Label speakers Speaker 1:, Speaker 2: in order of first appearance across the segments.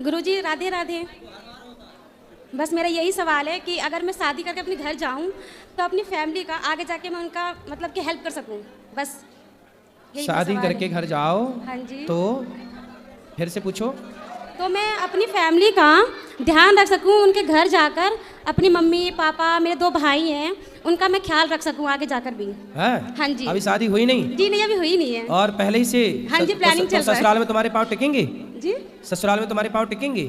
Speaker 1: गुरुजी राधे राधे। बस मेरा यही सवाल है कि अगर मैं शादी करके अपने घर जाऊं तो अपनी फैमिली का आगे जाके मैं उनका मतलब कि हेल्प कर सकूं, बस यही
Speaker 2: शादी
Speaker 1: सवाल
Speaker 2: करके
Speaker 1: है।
Speaker 2: घर जाओ
Speaker 1: हाँ जी।
Speaker 2: तो फिर से पूछो।
Speaker 1: तो मैं अपनी फैमिली का ध्यान रख सकूं, उनके घर जाकर अपनी मम्मी पापा मेरे 2 भाई हैं उनका मैं ख्याल रख सकूं आगे जाकर भी।
Speaker 2: है?
Speaker 1: हाँ जी।
Speaker 2: अभी शादी हुई नहीं?
Speaker 1: जी नहीं, अभी हुई नहीं है।
Speaker 2: और पहले ही से
Speaker 1: हाँ जी, प्लानिंग चल रहा है।
Speaker 2: ससुराल में तुम्हारे पाँव टिकेंगे?
Speaker 1: जी
Speaker 2: ससुराल में तुम्हारे पाँव टिकेंगे?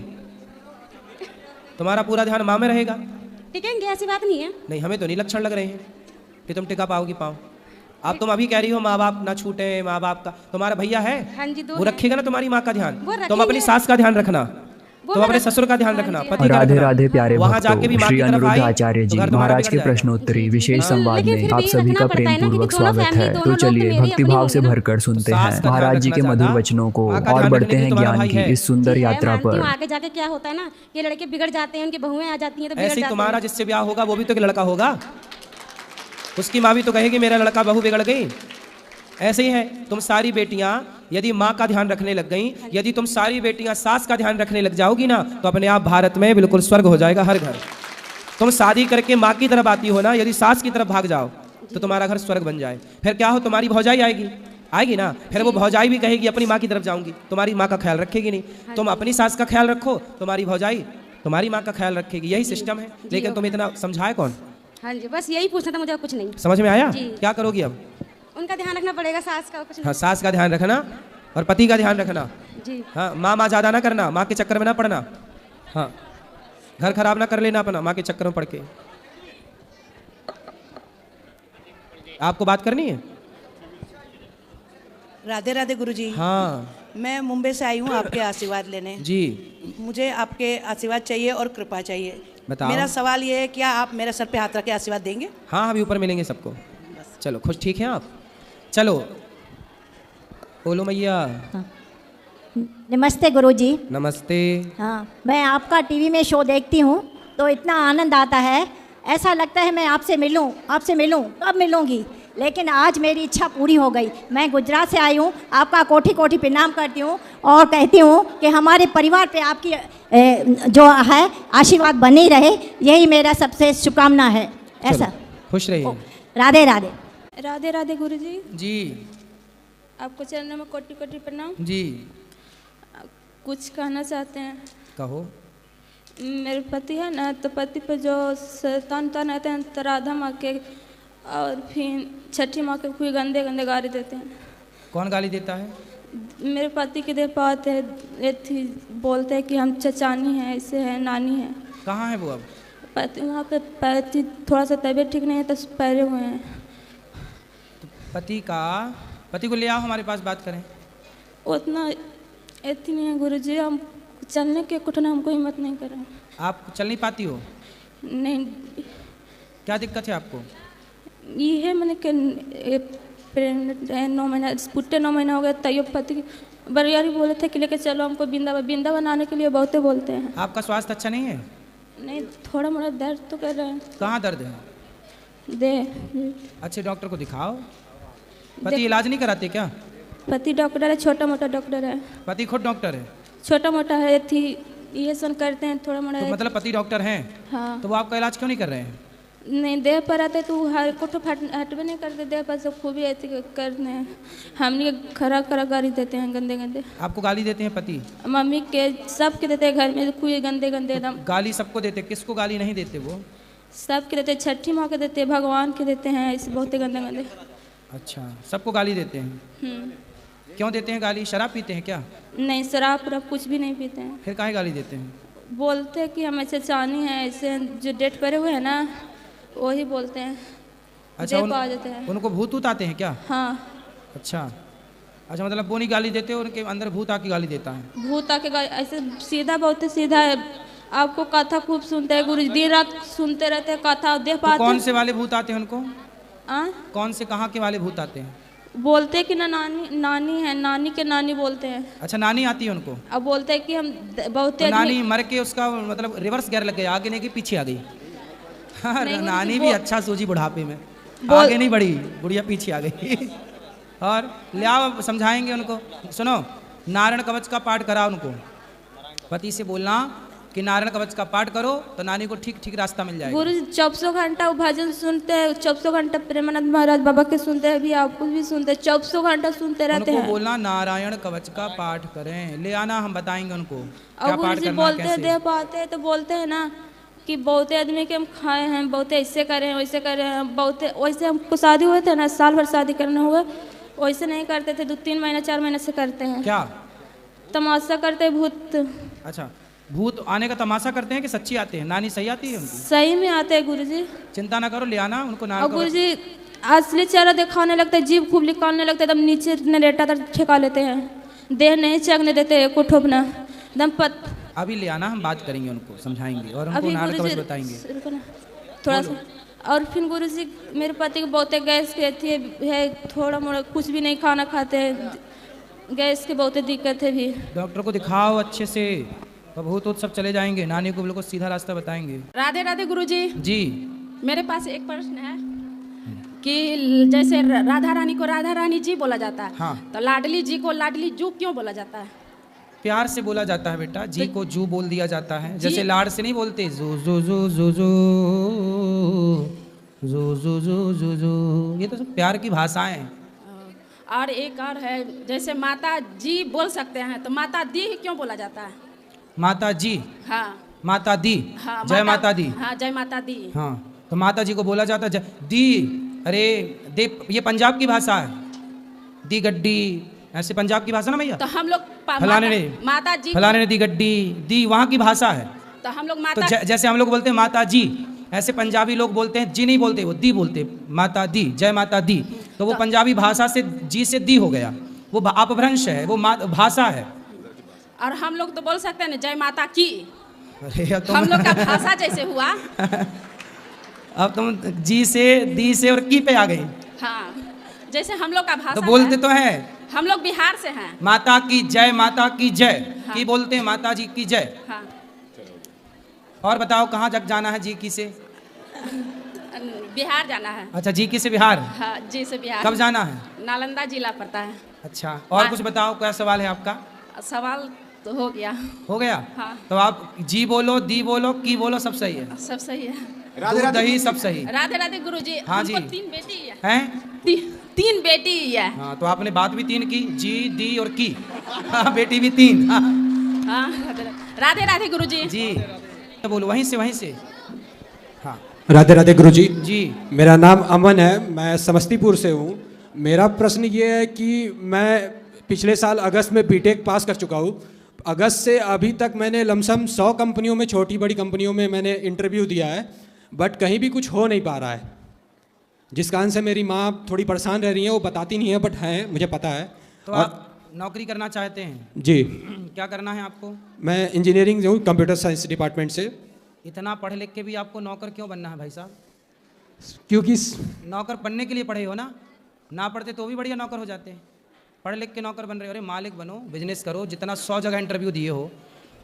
Speaker 2: तुम्हारा पूरा ध्यान माँ में रहेगा?
Speaker 1: टिकेंगे, ऐसी बात नहीं है।
Speaker 2: नहीं, हमें तो नहीं लक्षण लग रहे हैं कि तुम टिका पाओगी पाँव। अब तुम अभी कह रही हो माँ बाप ना छूटे, माँ बाप का तुम्हारा भैया है?
Speaker 1: हाँ जी, 2
Speaker 2: वो रखेगा ना तुम्हारी माँ का ध्यान।
Speaker 1: वो
Speaker 2: तुम अपनी
Speaker 1: रखेंगे।
Speaker 2: सास का ध्यान रखना,
Speaker 1: वो
Speaker 2: तुम
Speaker 1: मैं
Speaker 2: अपने
Speaker 1: रख-
Speaker 2: ससुर का ध्यान
Speaker 1: हाँ
Speaker 2: रखना,
Speaker 1: जी,
Speaker 2: पति का
Speaker 3: राधे
Speaker 2: रखना।
Speaker 3: राधे प्यारे
Speaker 2: वहाँ जाके भी
Speaker 3: भक्तों,
Speaker 2: माँ
Speaker 3: श्री
Speaker 2: की तरफ
Speaker 3: अनिरुद्ध
Speaker 2: आए
Speaker 3: आचार्य
Speaker 2: तो
Speaker 3: जी
Speaker 2: घर तुम्हारा
Speaker 3: महाराज के
Speaker 2: बिगड़ जाएगा।
Speaker 3: प्रश्नोत्तरी विशेष
Speaker 1: हाँ,
Speaker 3: संवाद
Speaker 1: लेकिन फिर
Speaker 3: में आप
Speaker 1: भी
Speaker 3: सभी
Speaker 1: रखना
Speaker 3: का
Speaker 1: पड़ता है
Speaker 3: प्रेम
Speaker 1: ना,
Speaker 3: पूर्वक
Speaker 1: क्योंकि दोनों
Speaker 3: स्वागत
Speaker 1: फैमिली,
Speaker 3: है। तो
Speaker 1: दोनों लोग तो
Speaker 3: चलिए
Speaker 1: मेरी
Speaker 3: भक्ति
Speaker 1: अपनी
Speaker 3: भाव से
Speaker 1: होंगी ना।
Speaker 3: भरकर सुनते
Speaker 2: सास
Speaker 3: हैं
Speaker 2: का ध्यान
Speaker 3: महाराज जी
Speaker 2: रखना
Speaker 3: के मधुर
Speaker 2: ज्यादा,
Speaker 3: वचनों को
Speaker 2: माँ का
Speaker 3: और
Speaker 2: ध्यान
Speaker 3: बढ़ते
Speaker 2: रखने के लिए
Speaker 3: हैं
Speaker 2: तुम्हारा
Speaker 3: ज्ञान
Speaker 2: भाई
Speaker 3: की
Speaker 2: है।
Speaker 3: इस सुंदर
Speaker 1: जी है,
Speaker 3: यात्रा
Speaker 1: मानती हूँ।
Speaker 3: पर।
Speaker 1: आगे जाके क्या होता है ना, ये लड़के बिगड़ जाते हैं, उनकी बहुएं आ जाती हैं तो बिगड़
Speaker 2: ऐसे ही
Speaker 1: जाते
Speaker 2: तुम्हारा
Speaker 1: हैं।
Speaker 2: जिससे ब्याह होगा वो भी तो एक लड़का होगा, उसकी माँ भी तो कहेगी मेरा लड़का बहू बिगड़ गई। ऐसे ही है, तुम सारी बेटियां यदि माँ का ध्यान रखने लग गई, यदि तुम सारी बेटियां सास का ध्यान रखने लग जाओगी ना, तो अपने आप भारत में बिल्कुल स्वर्ग हो जाएगा हर घर। तुम शादी करके माँ की तरफ आती हो ना, यदि सास की तरफ भाग जाओ तो तुम्हारा घर स्वर्ग बन जाए। फिर क्या हो, तुम्हारी भौजाई आएगी ना, फिर वो भौजाई भी कहेगी अपनी माँ की तरफ जाऊंगी, तुम्हारी माँ का ख्याल रखेगी नहीं। तुम अपनी सास का ख्याल रखो, तुम्हारी भौजाई तुम्हारी माँ का ख्याल रखेगी। यही सिस्टम है। लेकिन तुम इतना समझाए कौन?
Speaker 1: हाँ जी, बस यही पूछना था मुझे, कुछ नहीं।
Speaker 2: समझ में आया?
Speaker 1: जी।
Speaker 2: क्या करोगी अब?
Speaker 1: उनका ध्यान रखना पड़ेगा, सास का कुछ
Speaker 2: हाँ,
Speaker 1: नहीं।
Speaker 2: सास का ध्यान रखना और पति का ध्यान रखना।
Speaker 1: जी
Speaker 2: हाँ, माँ ज़्यादा ना करना, माँ के चक्कर में ना पड़ना। हाँ, घर खराब ना कर लेना अपना माँ के चक्कर में पड़ के। आपको बात करनी है?
Speaker 4: राधे राधे गुरुजी।
Speaker 2: हाँ
Speaker 4: मैं मुंबई से आई हूँ आपके आशीर्वाद लेने।
Speaker 2: जी,
Speaker 4: मुझे आपके आशीर्वाद चाहिए और कृपा चाहिए।
Speaker 2: बताओ।
Speaker 4: मेरा सवाल ये है, क्या आप मेरे सर पे हाथ रख के आशीर्वाद देंगे?
Speaker 2: हाँ, अभी ऊपर मिलेंगे सबको। चलो, खुश ठीक हैं आप? चलो बोलो मैया।
Speaker 5: नमस्ते गुरुजी।
Speaker 2: नमस्ते।
Speaker 5: हाँ, मैं आपका टीवी में शो देखती हूँ तो इतना आनंद आता है, ऐसा लगता है मैं आपसे मिलूँ, कब मिलूँगी। लेकिन आज मेरी इच्छा पूरी हो गई। मैं गुजरात से आई हूँ, आपका कोटि कोटि प्रणाम करती हूँ और कहती हूँ कि हमारे परिवार पे आपकी जो है आशीर्वाद बनी रहे, यही मेरा सबसे शुभकामना है। ऐसा।
Speaker 2: चलो, खुश रहिए।
Speaker 5: राधे राधे।
Speaker 6: राधे राधे गुरुजी।
Speaker 2: जी
Speaker 6: आपको चरणों में कोटि कोटि प्रणाम।
Speaker 2: जी,
Speaker 6: कुछ कहना चाहते हैं।
Speaker 2: कहो।
Speaker 6: मेरे पति है ना, तो पति पे जो शैतान रहते हैं तो राधा माँ के और फिर छठी माँ के कोई गंदे गंदे गाली देते हैं।
Speaker 2: कौन गाली देता है?
Speaker 6: मेरे पति के देह पाते हैं, बोलते हैं कि हम चचानी हैं, ऐसे हैं, नानी हैं।
Speaker 2: कहाँ है वो अब?
Speaker 6: पति वहाँ पे पति थोड़ा सा तबीयत ठीक नहीं है तो पैरे हुए हैं।
Speaker 2: पति को ले आओ, हमारे पास बात करें।
Speaker 6: उतना एथी नहीं है गुरुजी, हम चलने के कुछ हमको हिम्मत नहीं कर रहा।
Speaker 2: आप चल नहीं पाती हो?
Speaker 6: नहीं,
Speaker 2: क्या दिक्कत है आपको?
Speaker 6: ये है मैंने कि 9 महीना पुट्टे 9 महीना हो गया, तैयो पति बरियारी बोले थे कि लेके चलो हमको वृंदावन आने के लिए बहुते बोलते हैं।
Speaker 2: आपका स्वास्थ्य अच्छा नहीं है?
Speaker 6: नहीं, थोड़ा मोड़ा दर्द तो कर रहा है।
Speaker 2: कहाँ दर्द है?
Speaker 6: दे
Speaker 2: अच्छे डॉक्टर को दिखाओ। पति इलाज नहीं कराते क्या?
Speaker 6: पति डॉक्टर है, छोटा मोटा डॉक्टर है।
Speaker 2: पति खुद डॉक्टर है?
Speaker 6: छोटा मोटा है थी, ये सब करते हैं थोड़ा मोड़ा।
Speaker 2: तो मतलब पति डॉक्टर हैं?
Speaker 6: हाँ।
Speaker 2: तो वो आपका इलाज क्यों नहीं कर रहे हैं?
Speaker 6: नहीं, देह पर आते तो कुछ हटवे नहीं करते, देह पर सब खूबी ऐसे करते हैं। हमने खरा खरा गाली देते हैं, गंदे गंदे।
Speaker 2: आपको गाली देते हैं पति?
Speaker 6: मम्मी के सबके देते हैं, घर में कोई गंदे गंदे एकदम।
Speaker 2: गाली सबको देते, किसको गाली नहीं देते वो?
Speaker 6: सबके देते, छठी माँ के देते, भगवान के देते हैं, ऐसे बहुत गंदे गंदे।
Speaker 2: अच्छा, सबको गाली देते हैं। क्यों देते हैं गाली? शराब पीते हैं क्या?
Speaker 6: नहीं, शराब वराब कुछ भी नहीं पीते हैं।
Speaker 2: फिर काहे गाली देते हैं?
Speaker 6: बोलते हैं कि हम ऐसे चानी हैं, ऐसे जो डेट पड़े हुए हैं ना, वही बोलते हैं।
Speaker 2: अच्छा,
Speaker 6: आ जाते हैं।
Speaker 2: उनको भूत ऊत आते हैं क्या?
Speaker 6: हाँ।
Speaker 2: अच्छा अच्छा, मतलब वो नहीं गाली देते, उनके अंदर भूत आके गाली देता है।
Speaker 6: भूत आके ऐसे सीधा, बहुत सीधा है। आपको कथा खूब सुनते हैं गुरु, दिन रात सुनते रहते हैं कथा, देख
Speaker 2: तो
Speaker 6: पाते।
Speaker 2: कौन से वाले भूत आते हैं उनको? कौन से, कहाँ के वाले भूत आते हैं?
Speaker 6: बोलते हैं कि ना नानी है, नानी के नानी बोलते हैं।
Speaker 2: अच्छा, नानी आती है उनको?
Speaker 6: अब बोलते हैं कि हम बहुत
Speaker 2: तो नानी मर के उसका मतलब रिवर्स गियर लग गया, आगे नहीं कि पीछे आ गई। हाँ, नानी भी अच्छा सूझी बुढ़ापे में, आगे नहीं बढ़ी, बुढ़िया पीछे आ गई। और ले आओ, समझाएंगे उनको। सुनो, नारायण कवच का पाठ करा उनको। पति से बोलना कि नारायण कवच का पाठ करो तो नानी को ठीक ठीक रास्ता मिल जाएगा।
Speaker 6: गुरु जी 24 घंटा वो भजन सुनते हैं, 24 घंटा प्रेमानंद महाराज बाबा के सुनते हैं, भी आपको भी सुनते हैं, 24 घंटा सुनते रहते
Speaker 2: उनको
Speaker 6: हैं।
Speaker 2: बोलना नारायण कवच का पाठ करें, ले आना, हम बताएंगे उनको
Speaker 6: और
Speaker 2: क्या
Speaker 6: गुरु
Speaker 2: पाठ
Speaker 6: जी
Speaker 2: करना
Speaker 6: बोलते हैं,
Speaker 2: कैसे।
Speaker 6: दे पाते हैं तो बोलते हैं ना कि बहुते आदमी के हम खाए हैं, बहुते ऐसे करे वैसे करे हैं, बहुते वैसे हमको शादी हुए थे ना, साल भर शादी करने हुए, वैसे नहीं करते थे, 2-3 महीने 4 महीने से करते हैं।
Speaker 2: क्या
Speaker 6: तमाशा करते हैं, भूत
Speaker 2: अच्छा, भूत आने का तमाशा करते हैं कि सच्ची आते हैं? नानी सही आती है उनकी?
Speaker 6: सही में आते हैं गुरु जी।
Speaker 2: चिंता ना करो, ले आना उनको
Speaker 6: और
Speaker 2: नारायण
Speaker 6: गुरु
Speaker 2: कवच।
Speaker 6: जी असली चेहरा दिखाने लगते हैं, जीभ खूब निकालने लगते हैं, एकदम नीचे नरेटा तक ठेका लेते हैं, देह नहीं चकने देते को ठोपना एकदम
Speaker 2: अभी ले आना, हम बात करेंगे उनको, समझाएंगे और उनको
Speaker 6: अभी
Speaker 2: नारायण
Speaker 6: गुरु
Speaker 2: कवच
Speaker 6: जी
Speaker 2: बताएंगे।
Speaker 6: रुको ना थोड़ा सा। और फिर गुरु जी मेरे पति को बहुत गैस के थे है, थोड़ा मोड़ा कुछ भी नहीं खाना खाते हैं, गैस की बहुत दिक्कत है भी।
Speaker 2: डॉक्टर को दिखाओ अच्छे से, तो भूत ऊत सब चले जाएंगे, नानी को बिल्कुल सीधा रास्ता बताएंगे।
Speaker 1: राधे राधे गुरुजी।
Speaker 2: जी
Speaker 1: मेरे पास एक प्रश्न है कि जैसे राधा रानी को राधा रानी जी बोला जाता है,
Speaker 2: हाँ।
Speaker 1: तो लाडली जी को लाडली जू क्यों बोला जाता है?
Speaker 2: प्यार से बोला जाता है बेटा, जी को जू बोल दिया जाता है, जैसे
Speaker 1: जी।
Speaker 2: लाड से नहीं बोलते जू जू जू जू जू जू जू जू जू जू, ये तो सब प्यार की भाषाएं हैं।
Speaker 1: और एक और है, जैसे माता जी बोल सकते हैं, तो माता दी क्यों बोला जाता है?
Speaker 2: माता जी,
Speaker 1: हाँ
Speaker 2: माता दी,
Speaker 1: हाँ,
Speaker 2: जय माता दी।
Speaker 1: हाँ जय माता दी।
Speaker 2: हाँ, तो माता जी को बोला जाता है दी। अरे दे, ये पंजाब की भाषा है, दी गड्डी, ऐसे पंजाब की भाषा ना भैया।
Speaker 1: तो हम लोग
Speaker 2: फलाने ने
Speaker 1: माता जी
Speaker 2: फलाने ने दी गड्डी, दी वहाँ की भाषा है।
Speaker 1: तो हम लोग
Speaker 2: तो
Speaker 1: माता
Speaker 2: जैसे हम लोग बोलते हैं माता जी, ऐसे पंजाबी लोग बोलते हैं जी नहीं बोलते, वो दी बोलते, माता दी, जय माता दी। तो वो पंजाबी भाषा से जी से दी हो गया, वो अपभ्रंश है, वो भाषा है।
Speaker 1: और हम लोग तो बोल सकते हैं ना जय माता की,
Speaker 2: अरे अब
Speaker 1: हम लोग का भाषा जैसे हुआ।
Speaker 2: अब तुम जी से, दी से और की पे आ गई।
Speaker 1: हाँ जैसे हम लोग का भाषा
Speaker 2: तो बोलते
Speaker 1: है,
Speaker 2: तो है
Speaker 1: हम लोग बिहार से हैं।
Speaker 2: माता की जय, माता की जय,
Speaker 1: हाँ।
Speaker 2: की बोलते हैं माता जी की जय।
Speaker 1: हाँ
Speaker 2: और बताओ कहाँ जग जाना है जी की से?
Speaker 1: बिहार जाना है।
Speaker 2: अच्छा, जी की से बिहार,
Speaker 1: हाँ जी से बिहार।
Speaker 2: कब जाना है?
Speaker 1: नालंदा जिला पड़ता है।
Speaker 2: अच्छा, और कुछ बताओ, क्या सवाल है आपका?
Speaker 1: सवाल तो हो गया।
Speaker 2: हो गया?
Speaker 1: हाँ।
Speaker 2: तो आप जी बोलो, दी बोलो, की बोलो, सब सही है,
Speaker 1: सब सही है।
Speaker 2: दूध दही सब सही
Speaker 1: राधे राधे गुरुजी।
Speaker 2: हाँ
Speaker 1: हमको
Speaker 2: जी।
Speaker 1: 3 बेटी है।
Speaker 2: हैं?
Speaker 1: तीन बेटी है।
Speaker 2: हाँ, तो आपने बात भी 3 की, जी, दी और की। हाँ, बेटी भी 3। हाँ
Speaker 1: हाँ राधे राधे गुरुजी।
Speaker 2: जी, तो बोलो वहीं से। हाँ
Speaker 3: राधे राधे गुरुजी।
Speaker 2: जी,
Speaker 3: मेरा नाम अमन है, मैं समस्तीपुर से हूँ। मेरा प्रश्न ये है कि मैं पिछले साल अगस्त में बीटेक पास कर चुका हूँ। अगस्त से अभी तक मैंने लमसम 100 कंपनियों में, छोटी बड़ी कंपनियों में मैंने इंटरव्यू दिया है, बट कहीं भी कुछ हो नहीं पा रहा है, जिस कारण से मेरी माँ थोड़ी परेशान रह रही है। वो बताती नहीं है बट हैं, मुझे पता है।
Speaker 2: तो
Speaker 3: और
Speaker 2: आप नौकरी करना चाहते हैं?
Speaker 3: जी,
Speaker 2: क्या करना है आपको?
Speaker 3: मैं इंजीनियरिंग हूँ, कंप्यूटर साइंस डिपार्टमेंट से।
Speaker 2: इतना पढ़ लिख के भी आपको नौकर क्यों बनना है भाई साहब?
Speaker 3: क्योंकि
Speaker 2: नौकर बनने के लिए पढ़े हो ना पढ़ते तो भी बढ़िया नौकर हो जाते हैं। पढ़ लिख के नौकर बन रहे हो, अरे मालिक बनो, बिजनेस करो। जितना 100 जगह इंटरव्यू दिए हो,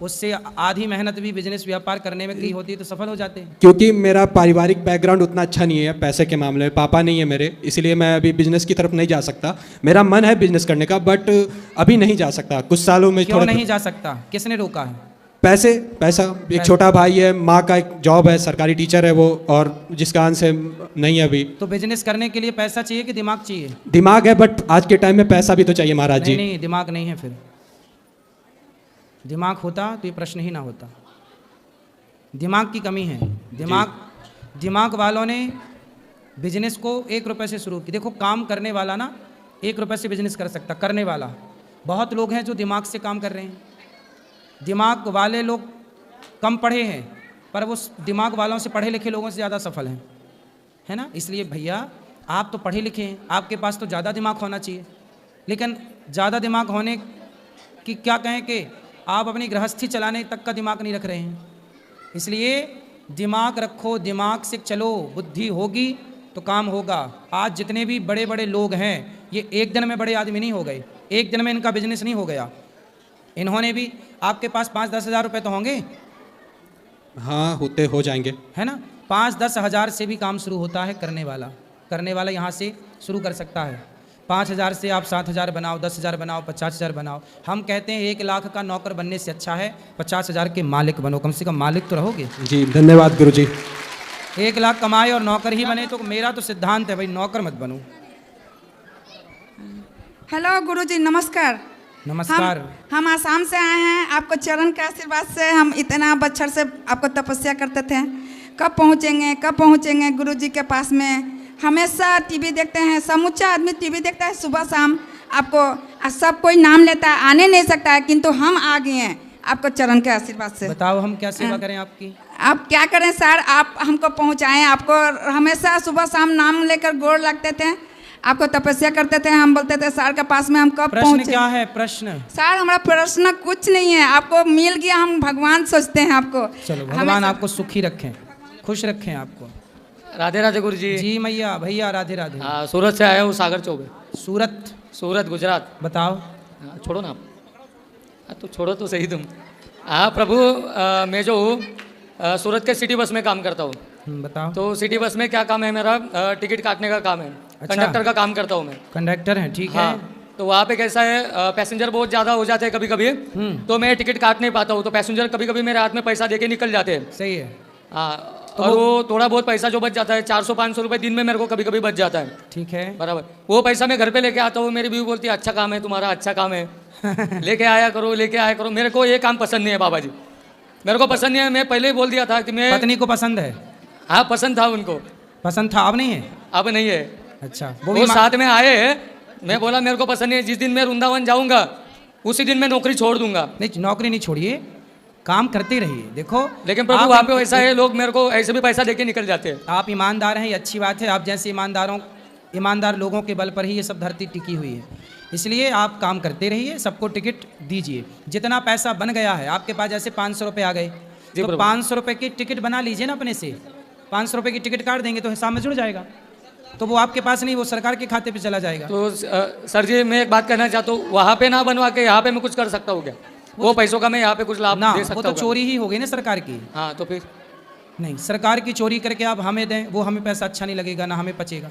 Speaker 2: उससे आधी मेहनत भी बिजनेस व्यापार करने में की होती है तो सफल हो जाते हैं।
Speaker 3: क्योंकि मेरा पारिवारिक बैकग्राउंड उतना अच्छा नहीं है पैसे के मामले में, पापा नहीं है मेरे, इसलिए मैं अभी बिजनेस की तरफ नहीं जा सकता। मेरा मन है बिजनेस करने का, बट अभी नहीं जा सकता। कुछ सालों में
Speaker 2: क्यों
Speaker 3: थोड़ा
Speaker 2: नहीं जा सकता? किसने रोका है?
Speaker 3: पैसा। एक छोटा भाई है, माँ का एक जॉब है, सरकारी टीचर है वो, और जिस कारण से नहीं है अभी।
Speaker 2: तो बिजनेस करने के लिए पैसा चाहिए कि दिमाग चाहिए?
Speaker 3: दिमाग है, बट आज के टाइम में पैसा भी तो चाहिए महाराज जी।
Speaker 2: नहीं, दिमाग नहीं है। फिर दिमाग होता तो ये प्रश्न ही ना होता। दिमाग की कमी है। दिमाग वालों ने बिजनेस को 1 रुपए से शुरू की। देखो, काम करने वाला ना 1 रुपए से बिजनेस कर सकता, करने वाला। बहुत लोग हैं जो दिमाग से काम कर रहे हैं। दिमाग वाले लोग कम पढ़े हैं, पर वो दिमाग वालों से, पढ़े लिखे लोगों से ज़्यादा सफल हैं, है ना? इसलिए भैया, आप तो पढ़े लिखे हैं, आपके पास तो ज़्यादा दिमाग होना चाहिए, लेकिन ज़्यादा दिमाग होने की क्या कहें कि आप अपनी गृहस्थी चलाने तक का दिमाग नहीं रख रहे हैं। इसलिए दिमाग रखो, दिमाग से चलो, बुद्धि होगी तो काम होगा। आज जितने भी बड़े बड़े लोग हैं, ये एक दिन में बड़े आदमी नहीं हो गए, एक दिन में इनका बिजनेस नहीं हो गया। इन्होंने भी, आपके पास 5-10 हज़ार रुपये तो होंगे?
Speaker 3: हाँ, हो जाएंगे,
Speaker 2: है ना? 5-10 हज़ार से भी काम शुरू होता है। करने वाला यहाँ से शुरू कर सकता है। 5,000 से आप 7,000 बनाओ, 10,000 बनाओ, 50,000 बनाओ। हम कहते हैं 1 लाख का नौकर बनने से अच्छा है 50,000 के मालिक बनो, कम से कम मालिक तो रहोगे।
Speaker 3: जी धन्यवाद गुरुजी।
Speaker 2: 1 लाख कमाए और नौकर ही बने, तो मेरा तो सिद्धांत है भाई नौकर मत बनो।
Speaker 7: हेलो गुरुजी, नमस्कार।
Speaker 2: नमस्कार।
Speaker 7: हम आसाम से आए हैं, आपको चरण के आशीर्वाद से हम इतना बछड़ से आपको तपस्या करते थे, कब पहुँचेंगे गुरुजी के पास में। हमेशा टीवी देखते हैं, समूचा आदमी टीवी देखता है सुबह शाम, आपको सब कोई नाम लेता है, आने नहीं सकता है, किंतु हम आ गए हैं आपको चरण के आशीर्वाद से।
Speaker 2: बताओ हम क्या सेवा करें आपकी?
Speaker 7: आप क्या करें सर, आप हमको पहुँचाएँ। आपको हमेशा सुबह शाम नाम लेकर गोड़ लगते थे, आपको तपस्या करते थे। हम बोलते थे सर के पास में हम कब
Speaker 2: प्रश्न
Speaker 7: पहुँचे।
Speaker 2: क्या है प्रश्न?
Speaker 7: सर हमारा प्रश्न कुछ नहीं है, आपको मिल गया, हम भगवान सोचते हैं आपको।
Speaker 2: चलो भगवान आपको सुखी रखें, खुश रखें आपको।
Speaker 8: राधे राधे गुरुजी।
Speaker 2: जी मैया भैया राधे राधे।
Speaker 8: सूरत से आया हूँ, सागर चौबे।
Speaker 2: सूरत
Speaker 8: गुजरात।
Speaker 2: बताओ।
Speaker 8: छोड़ो ना आप, तो छोड़ो तो सही तुम। हाँ प्रभु, मैं जो हूँ सूरत के सिटी बस में काम करता हूँ।
Speaker 2: बताओ।
Speaker 8: तो सिटी बस में क्या काम है मेरा? टिकट काटने का काम है।
Speaker 2: अच्छा।
Speaker 8: कंडक्टर का काम करता हूँ मैं।
Speaker 2: कंडक्टर हैं, ठीक है।
Speaker 8: हाँ, तो वहाँ पे कैसा है, पैसेंजर बहुत ज़्यादा हो जाते हैं कभी कभी, तो मैं टिकट काट नहीं पाता हूँ, तो पैसेंजर कभी कभी मेरे हाथ में पैसा दे के निकल जाते हैं।
Speaker 2: सही है।
Speaker 8: हाँ, और वो थोड़ा बहुत पैसा जो बच जाता है 400-500 रुपये दिन में मेरे को कभी कभी बच जाता है।
Speaker 2: ठीक है
Speaker 8: बराबर। वो पैसा मैं घर पे लेके आता हूँ, मेरी बीवी बोलती है अच्छा काम है तुम्हारा, अच्छा काम है, लेके आया करो। मेरे को ये काम पसंद नहीं है बाबा जी, मेरे को पसंद नहीं है। मैं पहले ही बोल दिया था कि मैं।
Speaker 2: पत्नी को पसंद है?
Speaker 8: हाँ पसंद था उनको।
Speaker 2: पसंद था, अब नहीं है?
Speaker 8: अब नहीं है।
Speaker 2: अच्छा।
Speaker 8: वो साथ में आए हैं, मैं बोला मेरे को पसंद नहीं है, जिस दिन मैं वृंदावन जाऊंगा उसी दिन मैं नौकरी छोड़ दूंगा।
Speaker 2: नहीं, नौकरी नहीं छोड़िए, काम करते रहिए। देखो
Speaker 8: लेकिन प्रभु वहाँ पे वैसा है, लोग मेरे को ऐसे भी पैसा देके निकल जाते हैं।
Speaker 2: आप ईमानदार हैं, ये अच्छी बात है। आप जैसे ईमानदार लोगों के बल पर ही ये सब धरती टिकी हुई है, इसलिए आप काम करते रहिए, सबको टिकट दीजिए। जितना पैसा बन गया है आपके पास, जैसे 500 रुपये आ गए, तो 500 रुपये की टिकट बना लीजिए ना अपने से। 500 रुपये की टिकट काट देंगे तो हिसाब में जुड़ जाएगा, तो वो आपके पास नहीं, वो सरकार के खाते पे चला जाएगा।
Speaker 8: तो सर जी मैं एक बात कहना चाहता हूँ, वहाँ पे ना बनवा के यहाँ पे मैं कुछ कर सकता हूँ क्या? वो पैसों का मैं यहाँ पे कुछ लाभ
Speaker 2: ना,
Speaker 8: दे सकता
Speaker 2: वो
Speaker 8: हूँ?
Speaker 2: तो चोरी ही हो गई ना सरकार की।
Speaker 8: हाँ तो फिर
Speaker 2: नहीं, सरकार की चोरी करके आप हमें दें, वो हमें पैसा अच्छा नहीं लगेगा, ना हमें पचेगा।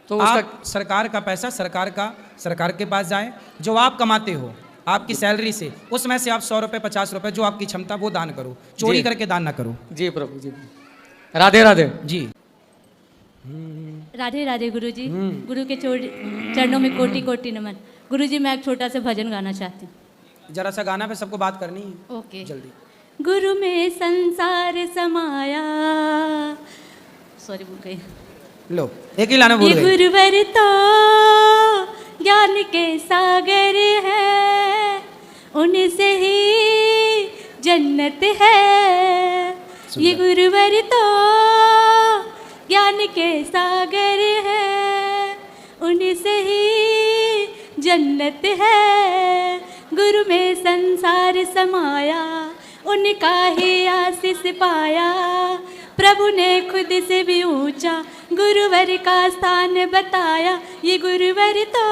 Speaker 8: तो
Speaker 2: आप सरकार का पैसा सरकार के पास जाए, जो आप कमाते हो आपकी सैलरी से, उसमें से आप 100 रुपये 50 रुपये जो आपकी क्षमता वो दान करो, चोरी करके दान ना करो।
Speaker 8: जी प्रभु जी। राधे राधे
Speaker 2: जी।
Speaker 9: राधे राधे गुरु जी। गुरु के चरणों में कोटि कोटि नमन। गुरु जी मैं एक छोटा सा भजन गाना चाहती हूँ।
Speaker 2: जरा सा गाना पे सबको बात करनी है।
Speaker 9: ओके।
Speaker 2: जल्दी।
Speaker 9: गुरु में संसार समाया, सॉरी भूल गई।
Speaker 2: लो एक ही लाना भूल गई।
Speaker 9: गुरुवर तो ज्ञान के सागर है, उनसे ही जन्नत है। ये गुरुवर तो ज्ञान के सागर है, उनसे ही जन्नत है। गुरु में संसार समाया, उनका ही आशीष पाया। प्रभु ने खुद से भी ऊंचा गुरुवर का स्थान बताया। ये गुरुवर तो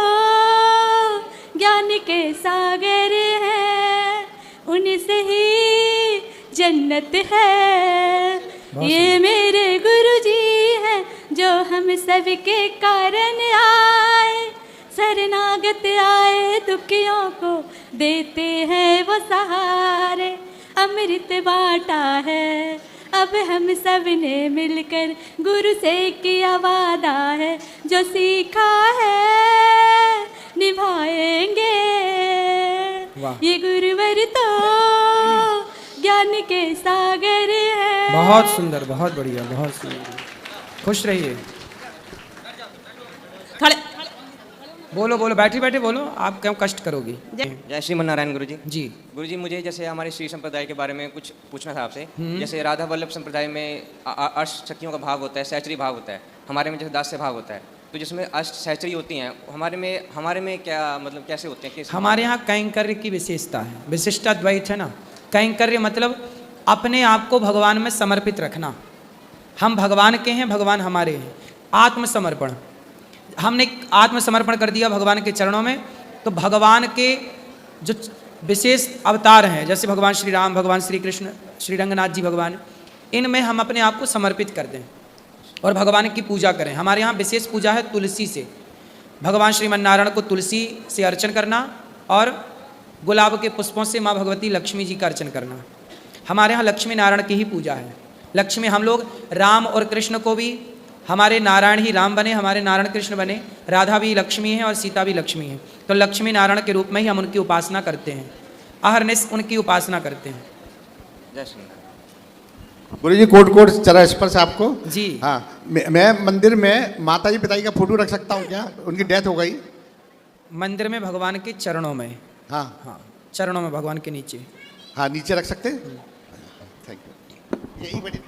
Speaker 9: ज्ञान के सागर है, उनसे ही जन्नत है। ये मेरे गुरु जी हैं जो हम सबके कारण आए, शरणागत आए दुखियों को देते हैं वो सहारे। अमृत बांटा है अब हम सब ने मिलकर, गुरु से किया वादा है, जो सीखा है निभाएंगे। ये गुरुवर तो ज्ञान के सागर है।
Speaker 2: बहुत सुंदर, बहुत बढ़िया, बहुत सुंदर। खुश रहिए।
Speaker 4: खड़े
Speaker 2: बोलो बोलो, बैठे बैठे बोलो, आप क्यों कष्ट करोगी।
Speaker 10: जय श्रीमन नारायण गुरु जी।
Speaker 2: जी
Speaker 10: गुरु जी, मुझे जैसे हमारे श्री संप्रदाय के बारे में कुछ पूछना था आपसे। जैसे राधा वल्लभ संप्रदाय में अष्ट शक्तियों का भाव होता है, सहचरी भाव होता है। हमारे में जैसे दास्य भाव होता है, तो जिसमें अष्ट सहचरी होती हैं, हमारे में क्या मतलब कैसे होते हैं?
Speaker 2: हमारे यहाँ कैंकर्य की विशेषता है, विशिष्टाद्वैत है ना। कैंकर्य मतलब अपने आप को भगवान में समर्पित रखना। हम भगवान के हैं, भगवान हमारे हैं। आत्मसमर्पण, हमने आत्मसमर्पण कर दिया भगवान के चरणों में, तो भगवान के जो विशेष अवतार हैं, जैसे भगवान श्री राम, भगवान श्री कृष्ण, श्री रंगनाथ जी भगवान, इनमें हम अपने आप को समर्पित कर दें और भगवान की पूजा करें। हमारे यहाँ विशेष पूजा है तुलसी से। भगवान श्रीमन नारायण को तुलसी से अर्चन करना और गुलाब के पुष्पों से माँ भगवती लक्ष्मी जी का अर्चन करना। हमारे यहाँ लक्ष्मी नारायण की ही पूजा है। लक्ष्मी, हम लोग राम और कृष्ण को भी, हमारे नारायण ही राम बने, हमारे नारायण कृष्ण बने, राधा भी लक्ष्मी है और सीता भी लक्ष्मी है। तो लक्ष्मी नारायण के रूप में ही हम उनकी उपासना करते हैं, अहरनिश उनकी उपासना करते हैं।
Speaker 10: जय श्री राम।
Speaker 11: गुरु जी कोट कोट चरण स्पर्श आपको
Speaker 2: जी।
Speaker 11: हाँ, मैं मंदिर में माता जी पिताजी का फोटो रख सकता हूँ क्या? उनकी डेथ हो गई।
Speaker 2: मंदिर में भगवान के चरणों में?
Speaker 11: हाँ
Speaker 2: हाँ, चरणों में भगवान के नीचे।
Speaker 11: हाँ, नीचे रख सकते हैं। Thank you. यही बड़ी